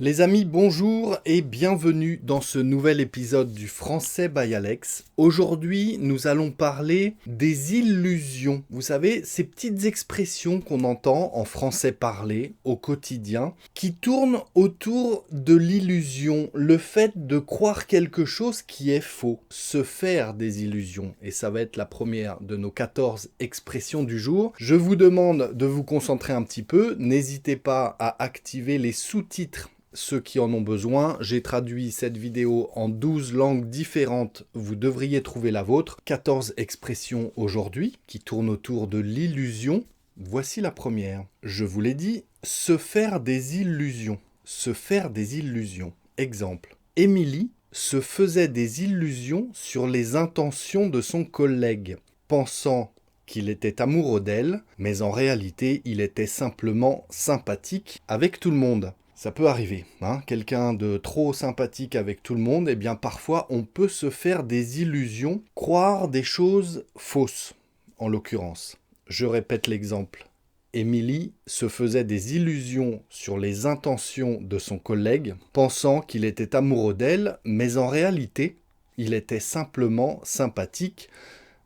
Les amis, bonjour et bienvenue dans ce nouvel épisode du Français by Alex. Aujourd'hui, nous allons parler des illusions. Vous savez, ces petites expressions qu'on entend en français parlé au quotidien qui tournent autour de l'illusion, le fait de croire quelque chose qui est faux, se faire des illusions. Et ça va être la première de nos 14 expressions du jour. Je vous demande de vous concentrer un petit peu. N'hésitez pas à activer les sous-titres. Ceux qui en ont besoin, j'ai traduit cette vidéo en 12 langues différentes, vous devriez trouver la vôtre. 14 expressions aujourd'hui qui tournent autour de l'illusion. Voici la première. Je vous l'ai dit, se faire des illusions. Se faire des illusions. Exemple. Émilie se faisait des illusions sur les intentions de son collègue, pensant qu'il était amoureux d'elle, mais en réalité, il était simplement sympathique avec tout le monde. Ça peut arriver, hein. Quelqu'un de trop sympathique avec tout le monde, eh bien parfois on peut se faire des illusions, croire des choses fausses, en l'occurrence. Je répète l'exemple. Émilie se faisait des illusions sur les intentions de son collègue, pensant qu'il était amoureux d'elle, mais en réalité, il était simplement sympathique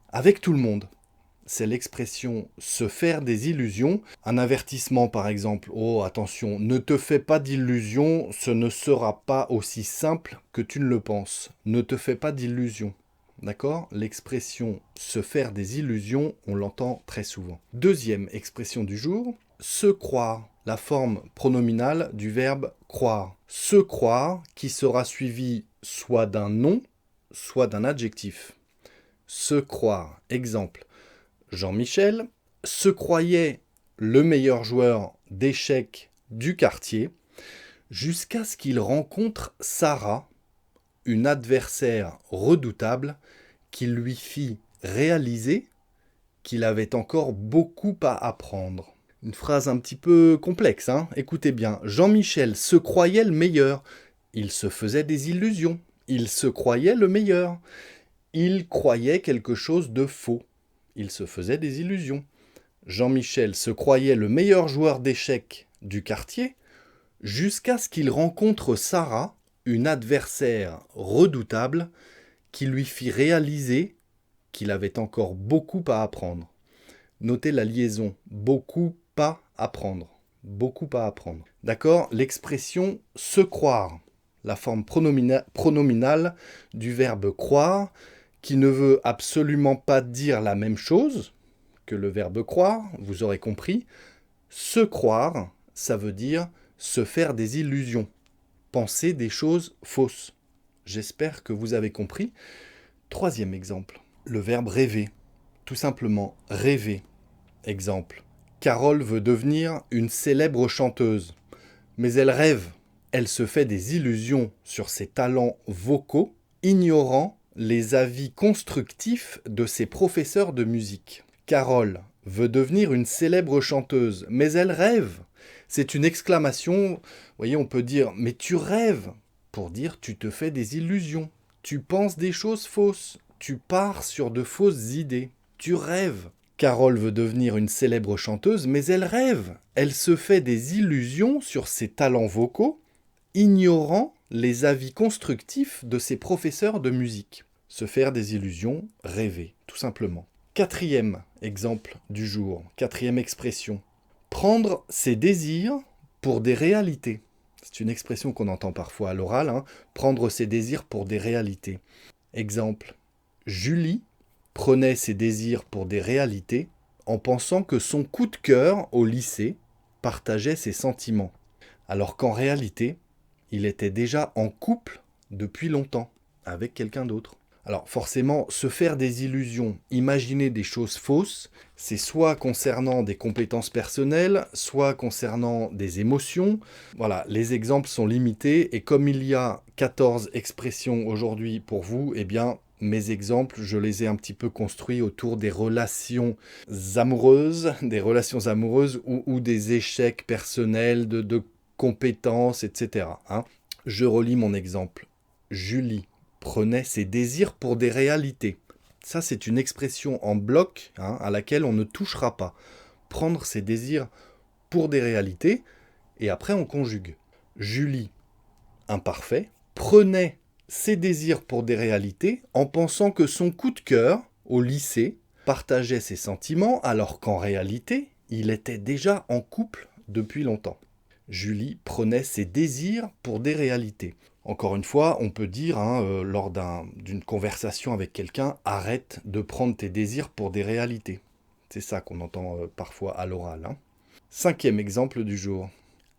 avec tout le monde. C'est l'expression « se faire des illusions ». Un avertissement par exemple « Oh, attention, ne te fais pas d'illusions, ce ne sera pas aussi simple que tu ne le penses. Ne te fais pas d'illusions ». D'accord ? L'expression « se faire des illusions », on l'entend très souvent. Deuxième expression du jour, « se croire », la forme pronominale du verbe « croire ». « Se croire » qui sera suivi soit d'un nom, soit d'un adjectif. Se croire. Exemple. Jean-Michel se croyait le meilleur joueur d'échecs du quartier jusqu'à ce qu'il rencontre Sarah, une adversaire redoutable qui lui fit réaliser qu'il avait encore beaucoup à apprendre. Une phrase un petit peu complexe, hein ? Écoutez bien. Jean-Michel se croyait le meilleur. Il se faisait des illusions. Il se croyait le meilleur. Il croyait quelque chose de faux. Il se faisait des illusions. Jean-Michel se croyait le meilleur joueur d'échecs du quartier jusqu'à ce qu'il rencontre Sarah, une adversaire redoutable, qui lui fit réaliser qu'il avait encore beaucoup à apprendre. Notez la liaison, beaucoup à apprendre. Beaucoup à apprendre. D'accord ? L'expression « se croire », la forme pronominale du verbe « croire », qui ne veut absolument pas dire la même chose que le verbe croire, vous aurez compris. Se croire, ça veut dire se faire des illusions, penser des choses fausses. J'espère que vous avez compris. Troisième exemple, le verbe rêver. Tout simplement, rêver. Exemple. Carole veut devenir une célèbre chanteuse, mais elle rêve. Elle se fait des illusions sur ses talents vocaux, ignorant les avis constructifs de ses professeurs de musique. Carole veut devenir une célèbre chanteuse, mais elle rêve. C'est une exclamation, vous voyez, on peut dire « mais tu rêves » pour dire « tu te fais des illusions, tu penses des choses fausses, tu pars sur de fausses idées, tu rêves ». Carole veut devenir une célèbre chanteuse, mais elle rêve. Elle se fait des illusions sur ses talents vocaux, ignorant les avis constructifs de ses professeurs de musique. Se faire des illusions, rêver, tout simplement. Quatrième exemple du jour, quatrième expression. Prendre ses désirs pour des réalités. C'est une expression qu'on entend parfois à l'oral, hein. Prendre ses désirs pour des réalités. Exemple. Julie prenait ses désirs pour des réalités en pensant que son coup de cœur au lycée partageait ses sentiments, alors qu'en réalité, il était déjà en couple depuis longtemps avec quelqu'un d'autre. Alors forcément, se faire des illusions, imaginer des choses fausses, c'est soit concernant des compétences personnelles, soit concernant des émotions. Voilà, les exemples sont limités et comme il y a 14 expressions aujourd'hui pour vous, eh bien, mes exemples, je les ai un petit peu construits autour des relations amoureuses ou des échecs personnels, de compétences, etc. Hein. Je relis mon exemple. Julie prenait ses désirs pour des réalités. Ça, c'est une expression en bloc à laquelle on ne touchera pas. Prendre ses désirs pour des réalités, et après on conjugue. Julie imparfait, prenait ses désirs pour des réalités en pensant que son coup de cœur, au lycée, partageait ses sentiments alors qu'en réalité, il était déjà en couple depuis longtemps. Julie prenait ses désirs pour des réalités. Encore une fois, on peut dire, lors d'une conversation avec quelqu'un, arrête de prendre tes désirs pour des réalités. C'est ça qu'on entend parfois à l'oral. 5e exemple du jour.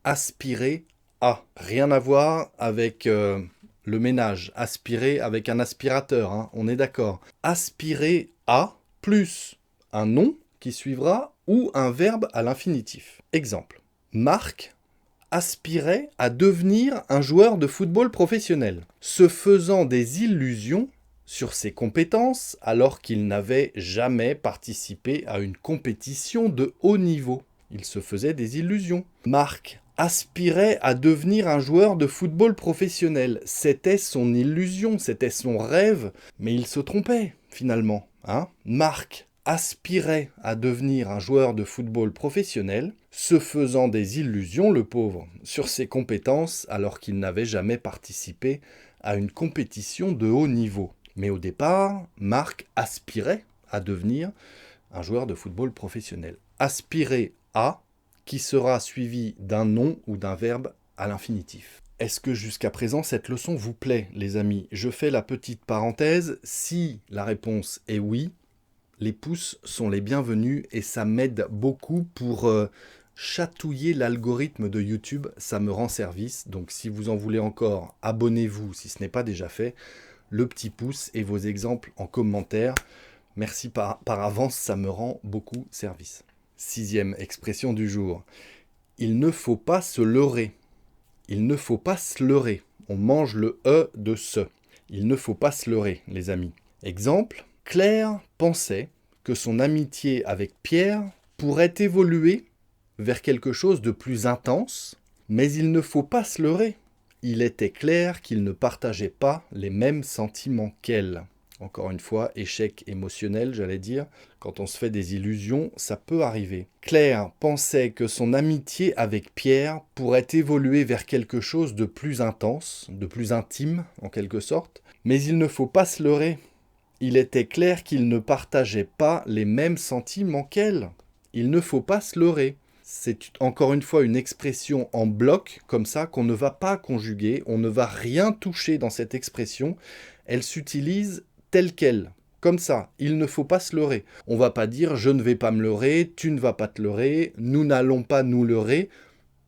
Aspirer à. Rien à voir avec le ménage. Aspirer avec un aspirateur, on est d'accord. Aspirer à plus un nom qui suivra ou un verbe à l'infinitif. Exemple. Marc aspirait à devenir un joueur de football professionnel, se faisant des illusions sur ses compétences alors qu'il n'avait jamais participé à une compétition de haut niveau. Il se faisait des illusions. Marc aspirait à devenir un joueur de football professionnel. C'était son illusion, c'était son rêve, mais il se trompait finalement. Marc aspirait à devenir un joueur de football professionnel, se faisant des illusions, le pauvre, sur ses compétences alors qu'il n'avait jamais participé à une compétition de haut niveau. Mais au départ, Marc aspirait à devenir un joueur de football professionnel. Aspirer à, qui sera suivi d'un nom ou d'un verbe à l'infinitif. Est-ce que jusqu'à présent cette leçon vous plaît, les amis? Je fais la petite parenthèse. Si la réponse est oui, les pouces sont les bienvenus et ça m'aide beaucoup pour chatouiller l'algorithme de YouTube. Ça me rend service. Donc si vous en voulez encore, abonnez-vous si ce n'est pas déjà fait. Le petit pouce et vos exemples en commentaire. Merci par avance, ça me rend beaucoup service. 6e expression du jour. Il ne faut pas se leurrer. Il ne faut pas se leurrer. On mange le E de se. Il ne faut pas se leurrer, les amis. Exemple. Claire pensait que son amitié avec Pierre pourrait évoluer vers quelque chose de plus intense, mais il ne faut pas se leurrer. Il était clair qu'il ne partageait pas les mêmes sentiments qu'elle. Encore une fois, échec émotionnel, j'allais dire. Quand on se fait des illusions, ça peut arriver. Claire pensait que son amitié avec Pierre pourrait évoluer vers quelque chose de plus intense, de plus intime, en quelque sorte. Mais il ne faut pas se leurrer. Il était clair qu'il ne partageait pas les mêmes sentiments qu'elle. Il ne faut pas se leurrer. C'est encore une fois une expression en bloc, comme ça, qu'on ne va pas conjuguer. On ne va rien toucher dans cette expression. Elle s'utilise telle quelle. Comme ça, il ne faut pas se leurrer. On ne va pas dire « je ne vais pas me leurrer »,« tu ne vas pas te leurrer »,« nous n'allons pas nous leurrer ».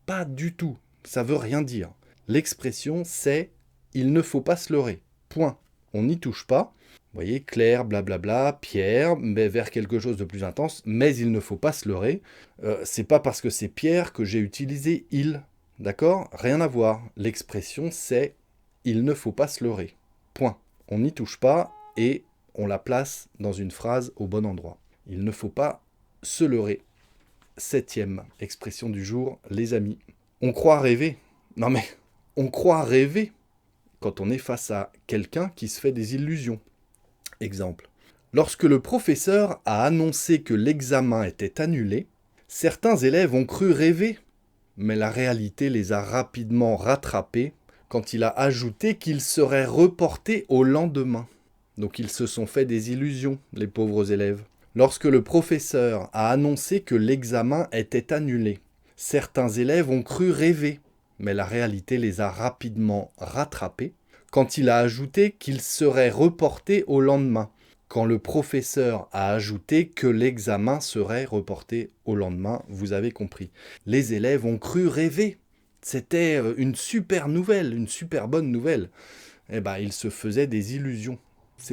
Pas du tout. Ça veut rien dire. L'expression, c'est « il ne faut pas se leurrer ». Point. On n'y touche pas. Vous voyez, Claire, blablabla, Pierre, mais vers quelque chose de plus intense, mais il ne faut pas se leurrer. C'est pas parce que c'est Pierre que j'ai utilisé « il ». D'accord? Rien à voir. L'expression, c'est « il ne faut pas se leurrer ». Point. On n'y touche pas et on la place dans une phrase au bon endroit. Il ne faut pas se leurrer. 7e expression du jour, les amis. On croit rêver. Non mais, on croit rêver quand on est face à quelqu'un qui se fait des illusions. Exemple. Lorsque le professeur a annoncé que l'examen était annulé, certains élèves ont cru rêver, mais la réalité les a rapidement rattrapés quand il a ajouté qu'il serait reporté au lendemain. Donc ils se sont fait des illusions, les pauvres élèves. Lorsque le professeur a annoncé que l'examen était annulé, certains élèves ont cru rêver, mais la réalité les a rapidement rattrapés quand il a ajouté qu'il serait reporté au lendemain. Quand le professeur a ajouté que l'examen serait reporté au lendemain, vous avez compris. Les élèves ont cru rêver. C'était une super nouvelle, une super bonne nouvelle. Eh bien, ils se faisaient des illusions.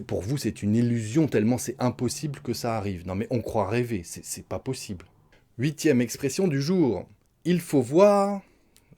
Pour vous, c'est une illusion tellement c'est impossible que ça arrive. Non mais on croit rêver, c'est pas possible. 8e expression du jour. Il faut voir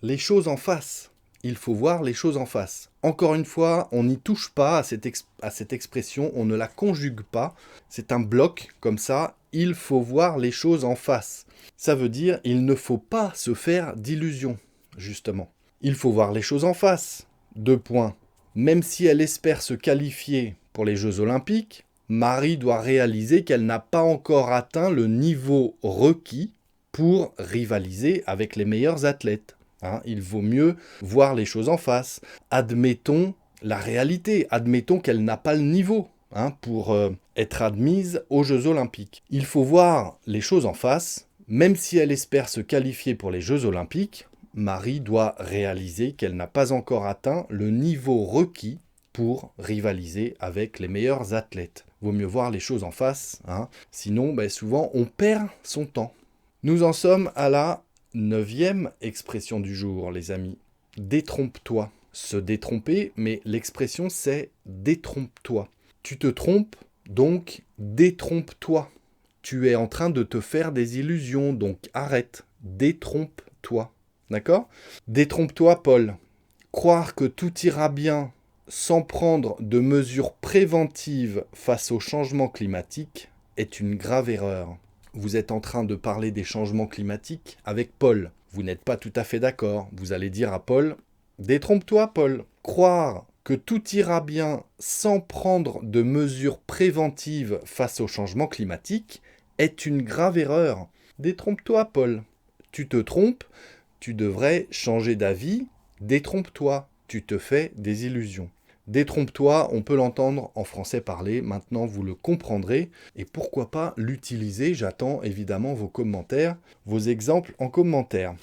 les choses en face. Il faut voir les choses en face. Encore une fois, on n'y touche pas à cette expression, on ne la conjugue pas. C'est un bloc comme ça. Il faut voir les choses en face. Ça veut dire il ne faut pas se faire d'illusions, justement. Il faut voir les choses en face. 2 points. Même si elle espère se qualifier pour les Jeux Olympiques, Marie doit réaliser qu'elle n'a pas encore atteint le niveau requis pour rivaliser avec les meilleurs athlètes. hein. Il vaut mieux voir les choses en face. Admettons la réalité, admettons qu'elle n'a pas le niveau, hein, pour être admise aux Jeux Olympiques. Il faut voir les choses en face. Même si elle espère se qualifier pour les Jeux Olympiques, Marie doit réaliser qu'elle n'a pas encore atteint le niveau requis pour rivaliser avec les meilleurs athlètes. Vaut mieux voir les choses en face, hein. Sinon, souvent, on perd son temps. Nous en sommes à la 9e expression du jour, les amis. Détrompe-toi. Se détromper, mais l'expression c'est détrompe-toi. Tu te trompes, donc détrompe-toi. Tu es en train de te faire des illusions, donc arrête, détrompe-toi. D'accord ? Détrompe-toi, Paul. Croire que tout ira bien sans prendre de mesures préventives face au changement climatique est une grave erreur. Vous êtes en train de parler des changements climatiques avec Paul. Vous n'êtes pas tout à fait d'accord. Vous allez dire à Paul, détrompe-toi, Paul. Croire que tout ira bien sans prendre de mesures préventives face au changement climatique est une grave erreur. Détrompe-toi, Paul. Tu te trompes, tu devrais changer d'avis. Détrompe-toi, tu te fais des illusions. Détrompe-toi, on peut l'entendre en français parlé, maintenant vous le comprendrez, et pourquoi pas l'utiliser, j'attends évidemment vos commentaires, vos exemples en commentaire.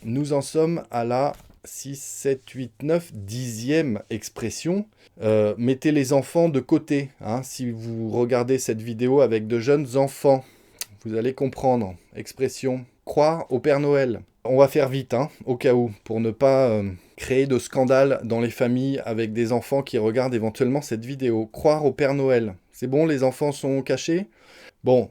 Nous en sommes à la 6, 7, 8, 9, 10e expression. Mettez les enfants de côté, hein, si vous regardez cette vidéo avec de jeunes enfants. Vous allez comprendre. Expression, croire au Père Noël. On va faire vite, hein, au cas où, pour ne pas créer de scandale dans les familles avec des enfants qui regardent éventuellement cette vidéo. Croire au Père Noël. C'est bon, les enfants sont cachés ? Bon,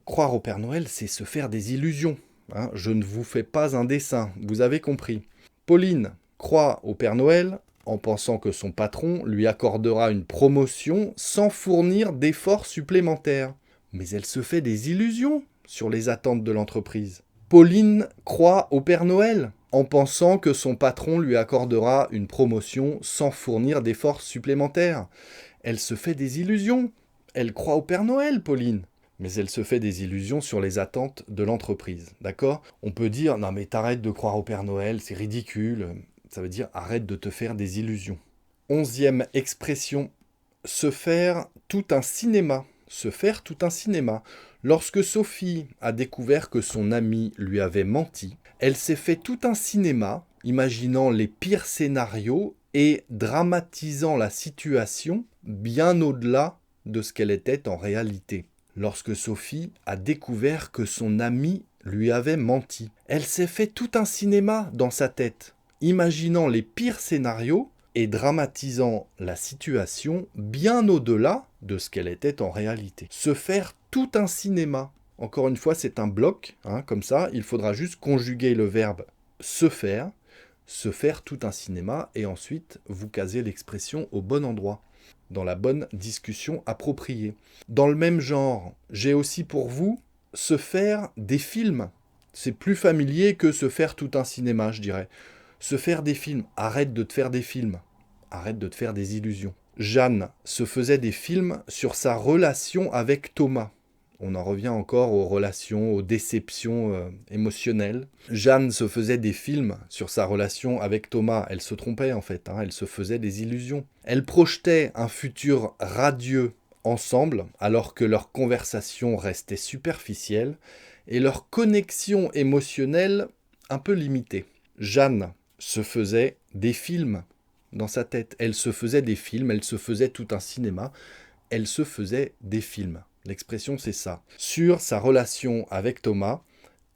croire au Père Noël, c'est se faire des illusions. Hein. Je ne vous fais pas un dessin, vous avez compris. Pauline croit au Père Noël en pensant que son patron lui accordera une promotion sans fournir d'efforts supplémentaires. Mais elle se fait des illusions sur les attentes de l'entreprise. Pauline croit au Père Noël en pensant que son patron lui accordera une promotion sans fournir d'efforts supplémentaires. Elle se fait des illusions. Elle croit au Père Noël, Pauline. Mais elle se fait des illusions sur les attentes de l'entreprise, d'accord ? On peut dire, non mais t'arrêtes de croire au Père Noël, c'est ridicule. Ça veut dire, arrête de te faire des illusions. 11e expression, se faire tout un cinéma. Se faire tout un cinéma. Lorsque Sophie a découvert que son ami lui avait menti, elle s'est fait tout un cinéma, imaginant les pires scénarios et dramatisant la situation bien au-delà de ce qu'elle était en réalité. Lorsque Sophie a découvert que son ami lui avait menti, elle s'est fait tout un cinéma dans sa tête, imaginant les pires scénarios et dramatisant la situation bien au-delà de ce qu'elle était en réalité. Se faire tout un cinéma. Encore une fois, c'est un bloc, hein, comme ça, il faudra juste conjuguer le verbe se faire tout un cinéma, et ensuite vous casez l'expression au bon endroit, dans la bonne discussion appropriée. Dans le même genre, j'ai aussi pour vous se faire des films. C'est plus familier que se faire tout un cinéma, je dirais. Se faire des films. Arrête de te faire des films. Arrête de te faire des illusions. Jeanne se faisait des films sur sa relation avec Thomas. On en revient encore aux relations, aux déceptions émotionnelles. Jeanne se faisait des films sur sa relation avec Thomas. Elle se trompait en fait, hein, elle se faisait des illusions. Elle projetait un futur radieux ensemble, alors que leur conversation restait superficielle et leur connexion émotionnelle un peu limitée. Jeanne se faisait des films dans sa tête. Elle se faisait des films, elle se faisait tout un cinéma, elle se faisait des films. L'expression, c'est ça. Sur sa relation avec Thomas,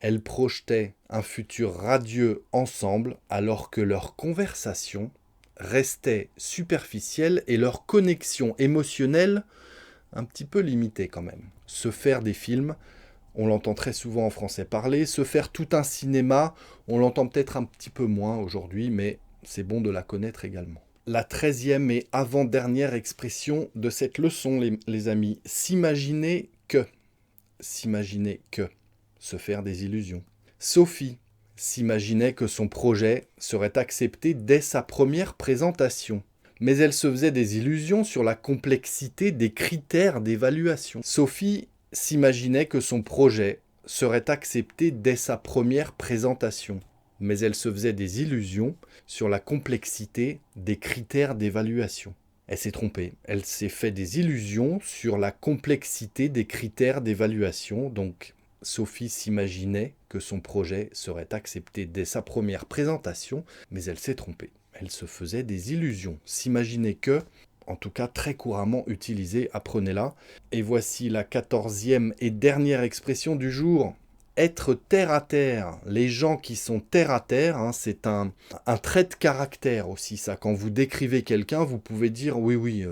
elle projetait un futur radieux ensemble, alors que leur conversation restait superficielle et leur connexion émotionnelle un petit peu limitée quand même. Se faire des films, on l'entend très souvent en français parler. Se faire tout un cinéma, on l'entend peut-être un petit peu moins aujourd'hui, mais c'est bon de la connaître également. La 13e et avant-dernière expression de cette leçon, les amis. S'imaginer que. S'imaginer que. Se faire des illusions. Sophie s'imaginait que son projet serait accepté dès sa première présentation. Mais elle se faisait des illusions sur la complexité des critères d'évaluation. Sophie s'imaginait que son projet serait accepté dès sa première présentation. mais elle se faisait des illusions sur la complexité des critères d'évaluation. Elle s'est trompée, elle s'est fait des illusions sur la complexité des critères d'évaluation, donc Sophie s'imaginait que son projet serait accepté dès sa première présentation, mais elle s'est trompée. Elle se faisait des illusions, s'imaginait que, en tout cas très couramment utilisée, apprenez-la. Et voici la 14e et dernière expression du jour. Être terre à terre. Les gens qui sont terre à terre, hein, c'est un trait de caractère aussi, ça. Quand vous décrivez quelqu'un, vous pouvez dire oui,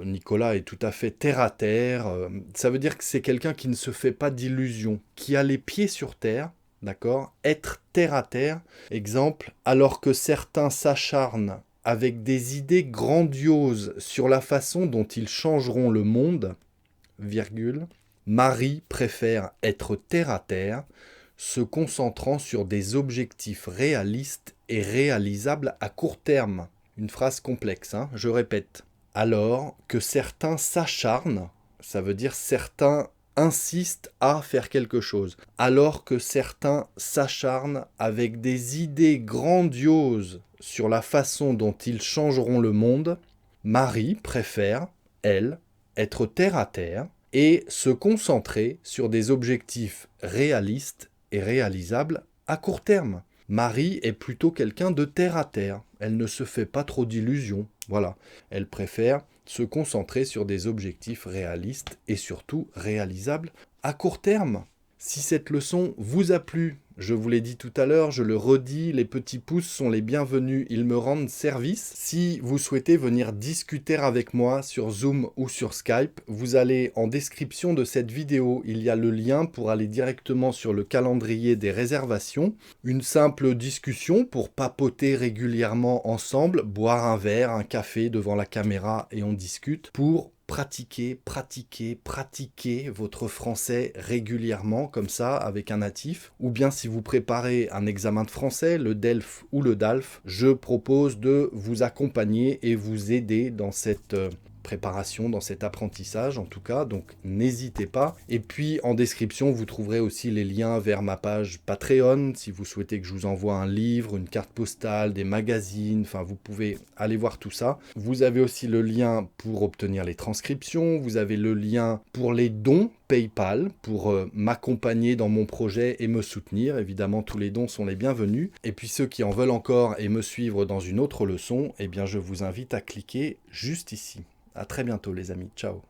Nicolas est tout à fait terre à terre. Ça veut dire que c'est quelqu'un qui ne se fait pas d'illusions, qui a les pieds sur terre, d'accord ? Être terre à terre. Exemple, alors que certains s'acharnent avec des idées grandioses sur la façon dont ils changeront le monde, virgule, Marie préfère être terre à terre, se concentrant sur des objectifs réalistes et réalisables à court terme. Une phrase complexe, hein, je répète. Alors que certains s'acharnent, ça veut dire certains insistent à faire quelque chose. Alors que certains s'acharnent avec des idées grandioses sur la façon dont ils changeront le monde, Marie préfère, elle, être terre à terre, et se concentrer sur des objectifs réalistes et réalisables à court terme. Marie est plutôt quelqu'un de terre à terre. Elle ne se fait pas trop d'illusions. Voilà. Elle préfère se concentrer sur des objectifs réalistes et surtout réalisables à court terme. Si cette leçon vous a plu, je vous l'ai dit tout à l'heure, je le redis, les petits pouces sont les bienvenus, ils me rendent service. Si vous souhaitez venir discuter avec moi sur Zoom ou sur Skype, vous allez en description de cette vidéo, il y a le lien pour aller directement sur le calendrier des réservations. Une simple discussion pour papoter régulièrement ensemble, boire un verre, un café devant la caméra et on discute pour pratiquer votre français régulièrement, comme ça, avec un natif. Ou bien si vous préparez un examen de français, le DELF ou le DALF, je propose de vous accompagner et vous aider dans cette préparation, dans cet apprentissage en tout cas, donc n'hésitez pas. Et puis en description, vous trouverez aussi les liens vers ma page Patreon, si vous souhaitez que je vous envoie un livre, une carte postale, des magazines, enfin vous pouvez aller voir tout ça. Vous avez aussi le lien pour obtenir les transcriptions, vous avez le lien pour les dons PayPal pour m'accompagner dans mon projet et me soutenir. Évidemment, tous les dons sont les bienvenus. Et puis ceux qui en veulent encore et me suivre dans une autre leçon, eh bien je vous invite à cliquer juste ici. À très bientôt les amis, ciao.